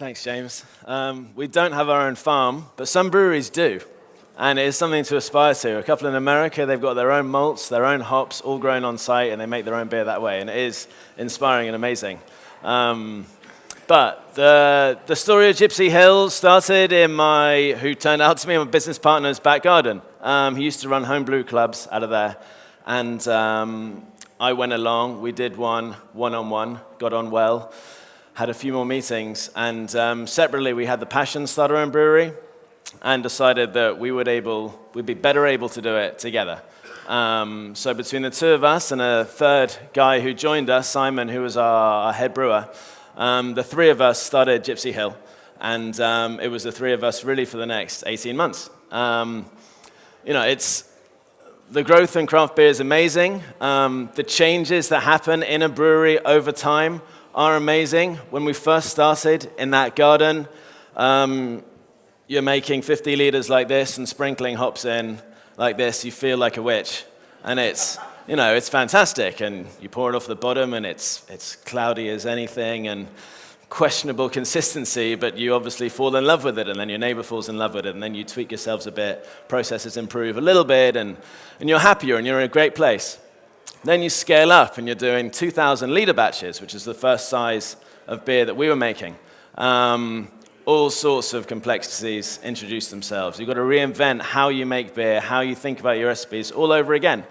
Thanks, James. We don't have our own farm, but some breweries do, and it is something to aspire to. A couple in America, they've got their own malts, their own hops, all grown on site, and they make their own beer that way, and it is inspiring and amazing. But the story of Gypsy Hill started in who turned out to be my business partner's back garden. He used to run home brew clubs out of there, and I went along. We did one-on-one, got on well, had a few more meetings, and separately we had the passion start our own brewery, and decided that we'd be better able to do it together. So between the two of us and a third guy who joined us, Simon, who was our head brewer, the three of us started Gypsy Hill, and it was the three of us really for the next 18 months. It's the growth in craft beer is amazing. The changes that happen in a brewery over time are amazing. When we first started in that garden, you're making 50 liters like this and sprinkling hops in like this. You feel like a witch, and it's fantastic. And you pour it off the bottom, and it's cloudy as anything and questionable consistency, but you obviously fall in love with it, and then your neighbor falls in love with it, and then you tweak yourselves a bit, processes improve a little bit, and you're happier, and you're in a great place. Then you scale up, and you're doing 2,000 liter batches, which is the first size of beer that we were making. All sorts of complexities introduce themselves. You've got to reinvent how you make beer, how you think about your recipes all over again.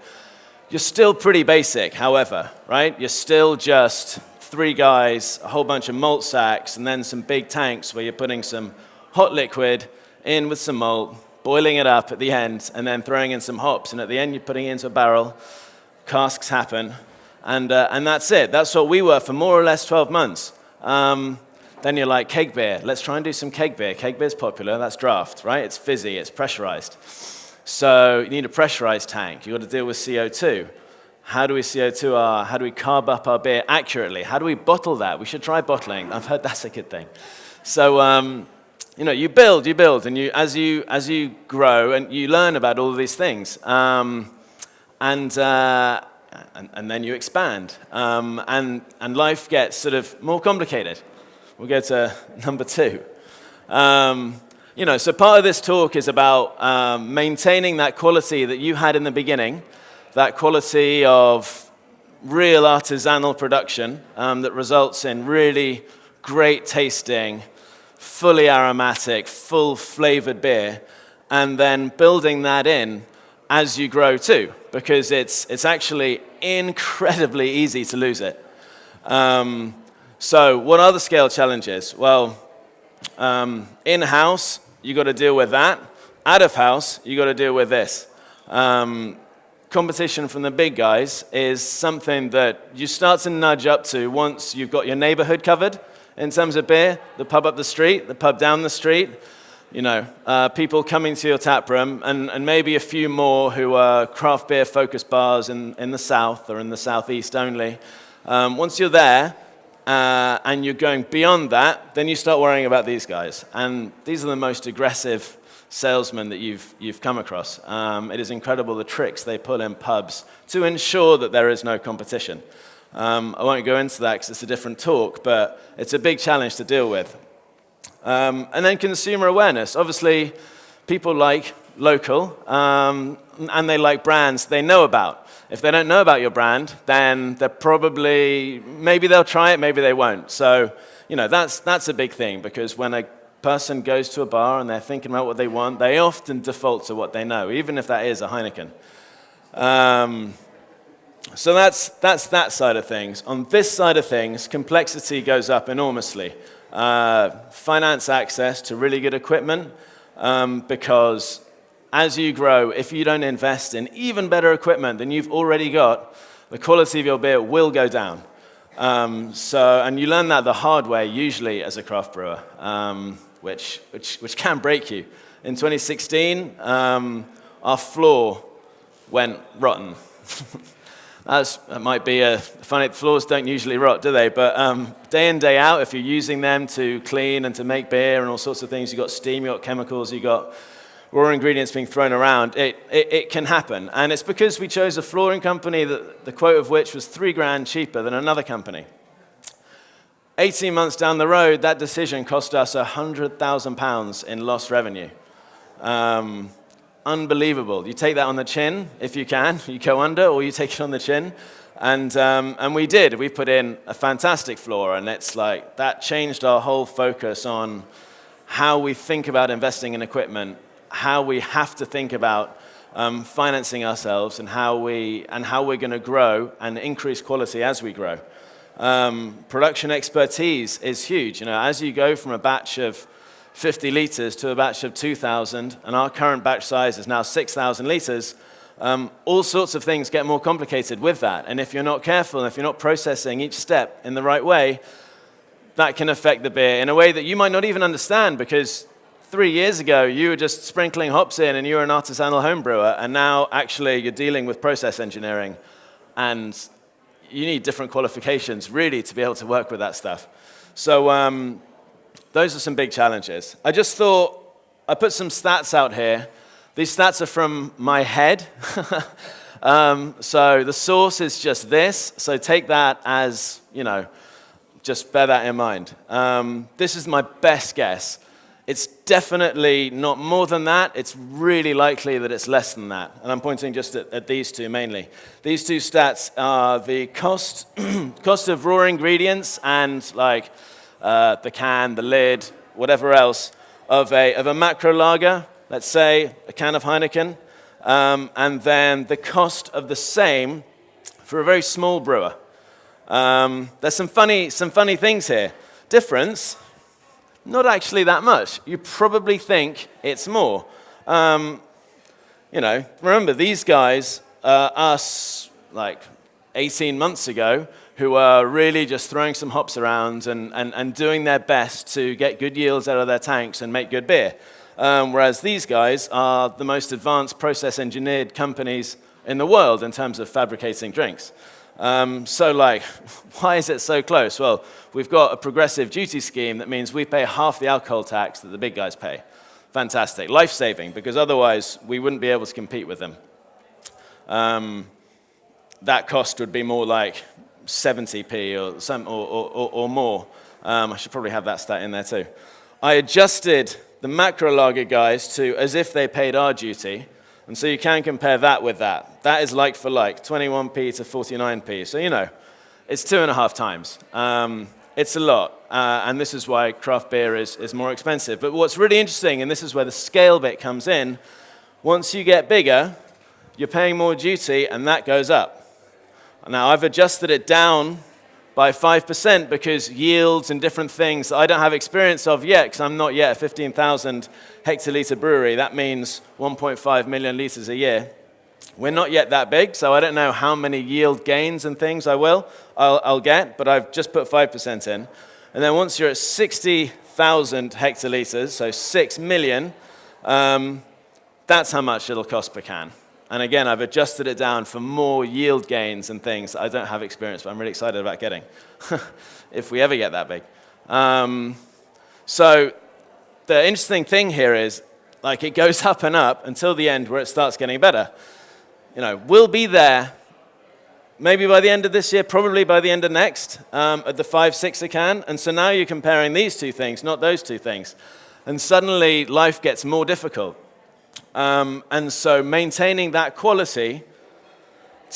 You're still pretty basic, however, right? You're still just three guys, a whole bunch of malt sacks, and then some big tanks where you're putting some hot liquid in with some malt, boiling it up at the end, and then throwing in some hops. And at the end, you're putting it into a barrel. Casks happen, and that's it. That's what we were for more or less 12 months. Then you're like, keg beer. Let's try and do some keg beer. Keg beer's popular. That's draft, right? It's fizzy. It's pressurized. So you need a pressurized tank. You've got to deal with CO2. How do we CO2 how do we carb up our beer accurately? How do we bottle that? We should try bottling. I've heard that's a good thing. So, you build, and as you grow, and you learn about all of these things. And then you expand, and life gets sort of more complicated. We'll go to number 2. So part of this talk is about maintaining that quality that you had in the beginning, that quality of real artisanal production that results in really great tasting, fully aromatic, full flavored beer, and then building that in as you grow too, because it's actually incredibly easy to lose it. So what are the scale challenges? Well, in-house, you got to deal with that. Out of house, you got to deal with this. Competition from the big guys is something that you start to nudge up to once you've got your neighborhood covered in terms of beer, the pub up the street, the pub down the street, people coming to your tap room, and maybe a few more who are craft beer focused bars in the south or in the southeast only. Once you're there and you're going beyond that, then you start worrying about these guys. And these are the most aggressive salesmen that you've come across. It is incredible the tricks they pull in pubs to ensure that there is no competition. I won't go into that because it's a different talk, but it's a big challenge to deal with. And then consumer awareness. Obviously, people like local, and they like brands they know about. If they don't know about your brand, then maybe they'll try it, maybe they won't. So, that's a big thing, because when a person goes to a bar and they're thinking about what they want, they often default to what they know, even if that is a Heineken. So that's that side of things. On this side of things, complexity goes up enormously. Finance access to really good equipment, because as you grow, if you don't invest in even better equipment than you've already got, the quality of your beer will go down. And you learn that the hard way, usually as a craft brewer, which can break you. In 2016, our floor went rotten. That might be funny. Floors don't usually rot, do they? But day in, day out, if you're using them to clean and to make beer and all sorts of things, you've got steam, you've got chemicals, you've got raw ingredients being thrown around, it can happen. And it's because we chose a flooring company that the quote of which was $3,000 cheaper than another company. 18 months down the road, that decision cost us £100,000 in lost revenue. Unbelievable. You take that on the chin, if you can. You go under, or you take it on the chin. And we did. We put in a fantastic floor, and it's like that changed our whole focus on how we think about investing in equipment, how we have to think about financing ourselves, and how we're going to grow and increase quality as we grow. Production expertise is huge. You know, as you go from a batch of 50 liters to a batch of 2,000, and our current batch size is now 6,000 liters, all sorts of things get more complicated with that. And if you're not careful, and if you're not processing each step in the right way, that can affect the beer in a way that you might not even understand, because 3 years ago, you were just sprinkling hops in and you were an artisanal home brewer, and now actually you're dealing with process engineering, and you need different qualifications really to be able to work with that stuff. So those are some big challenges. I just thought, I put some stats out here. These stats are from my head. So the source is just this. So take that as, you know, just bear that in mind. This is my best guess. It's definitely not more than that. It's really likely that it's less than that. And I'm pointing just at these two mainly. These two stats are the cost of raw ingredients and like the can, the lid, whatever else, of a macro lager, let's say a can of Heineken, and then the cost of the same for a very small brewer. There's some funny things here. Difference, not actually that much. You probably think it's more. You know, remember these guys, us like 18 months ago, who are really just throwing some hops around and doing their best to get good yields out of their tanks and make good beer. Whereas these guys are the most advanced process engineered companies in the world in terms of fabricating drinks. So like, why is it so close? Well, we've got a progressive duty scheme that means we pay half the alcohol tax that the big guys pay. Fantastic. Life-saving, because otherwise we wouldn't be able to compete with them. That cost would be more like 70p or more. I should probably have that stat in there too. I adjusted the macro lager guys to as if they paid our duty, and so you can compare that with that. That is like for like, 21p to 49p. So, you know, it's 2.5 times. It's a lot, and this is why craft beer is more expensive. But what's really interesting, and this is where the scale bit comes in, once you get bigger, you're paying more duty, and that goes up. Now, I've adjusted it down by 5% because yields and different things that I don't have experience of yet, because I'm not yet a 15,000 hectoliter brewery. That means 1.5 million liters a year. We're not yet that big, so I don't know how many yield gains and things I'll get, but I've just put 5% in. And then once you're at 60,000 hectoliters, so 6 million, that's how much it'll cost per can. And again, I've adjusted it down for more yield gains and things that I don't have experience, but I'm really excited about getting, if we ever get that big. So the interesting thing here is, like, it goes up and up until the end where it starts getting better. You know, we'll be there maybe by the end of this year, probably by the end of next, at the 5, 6 a can. And so now you're comparing these two things, not those two things. And suddenly life gets more difficult. And so maintaining that quality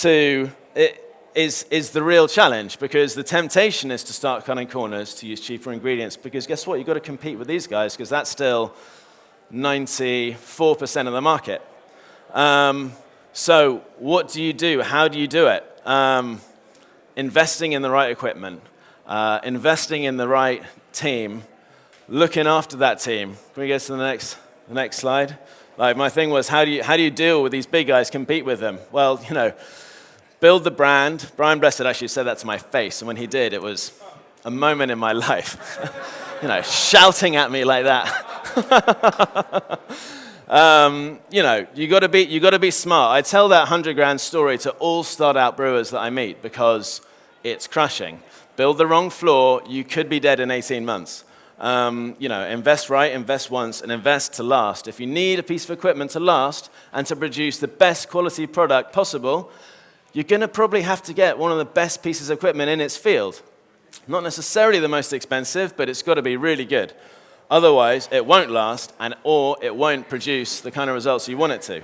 is the real challenge, because the temptation is to start cutting corners to use cheaper ingredients, because guess what? You've got to compete with these guys, because that's still 94% of the market. So what do you do? How do you do it? Investing in the right equipment, investing in the right team, looking after that team. Can we go to the next slide? Like, my thing was, how do you deal with these big guys, compete with them? Well, you know, build the brand. Brian Blessed actually said that to my face, and when he did, it was a moment in my life. You know, shouting at me like that. You know, you got to be smart. I tell that 100 grand story to all start-out brewers that I meet, because it's crushing. Build the wrong floor, you could be dead in 18 months. You know, invest right, invest once, and invest to last. If you need a piece of equipment to last and to produce the best quality product possible, you're going to probably have to get one of the best pieces of equipment in its field. Not necessarily the most expensive, but it's got to be really good. Otherwise, it won't last, or it won't produce the kind of results you want it to.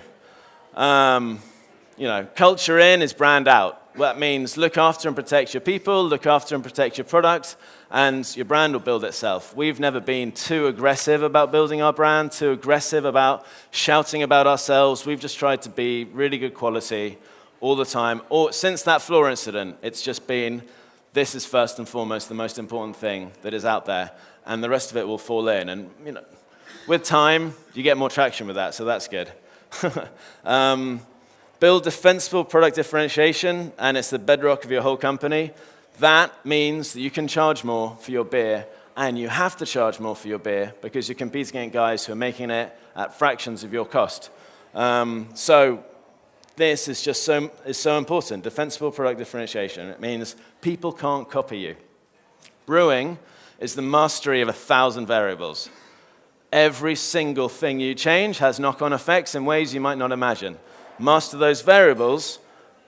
Culture in is brand out. That means look after and protect your people, look after and protect your product, and your brand will build itself. We've never been too aggressive about building our brand, too aggressive about shouting about ourselves. We've just tried to be really good quality all the time. Since that floor incident, it's just been, this is first and foremost the most important thing that is out there, and the rest of it will fall in. And with time, you get more traction with that, so that's good. Build defensible product differentiation, and it's the bedrock of your whole company. That means that you can charge more for your beer, and you have to charge more for your beer because you're competing against guys who are making it at fractions of your cost. So this is just so important, defensible product differentiation. It means people can't copy you. Brewing is the mastery of 1,000 variables. Every single thing you change has knock-on effects in ways you might not imagine. Master those variables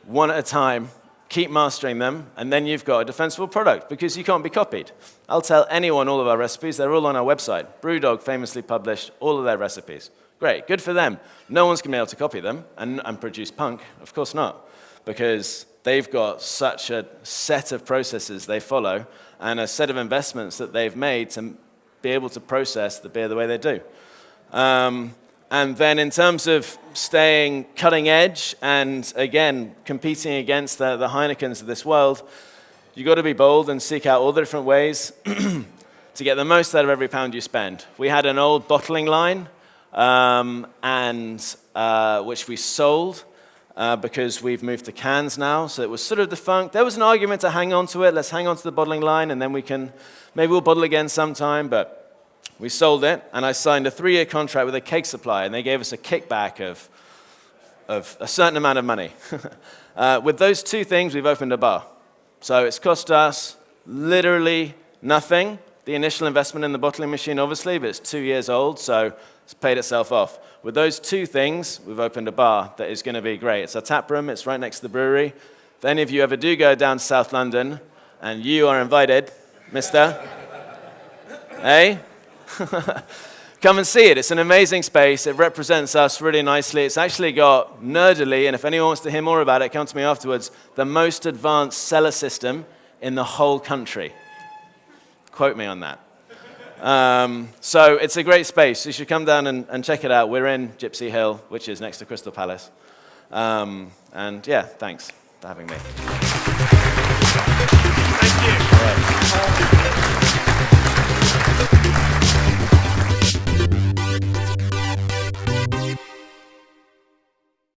one at a time, keep mastering them, and then you've got a defensible product because you can't be copied. I'll tell anyone all of our recipes. They're all on our website. Brewdog famously published all of their recipes. Great, good for them. No one's going to be able to copy them and produce punk. Of course not, because they've got such a set of processes they follow and a set of investments that they've made to be able to process the beer the way they do. And then in terms of staying cutting edge and, again, competing against the Heinekens of this world, you've got to be bold and seek out all the different ways to get the most out of every pound you spend. We had an old bottling line, which we sold because we've moved to cans now, so it was sort of defunct. There was an argument to hang on to it. Let's hang on to the bottling line, and then maybe we'll bottle again sometime, but we sold it, and I signed a 3-year contract with a cake supplier, and they gave us a kickback of a certain amount of money. With those two things, we've opened a bar. So it's cost us literally nothing. The initial investment in the bottling machine, obviously, but it's 2 years old, so it's paid itself off. With those two things, we've opened a bar that is going to be great. It's a tap room. It's right next to the brewery. If any of you ever do go down to South London, and you are invited, mister, hey? Come and see it. It's an amazing space. It represents us really nicely. It's actually got, nerdily, and if anyone wants to hear more about it, come to me afterwards, the most advanced cellar system in the whole country. Quote me on that. So it's a great space. You should come down and check it out. We're in Gypsy Hill, which is next to Crystal Palace. And yeah, thanks for having me.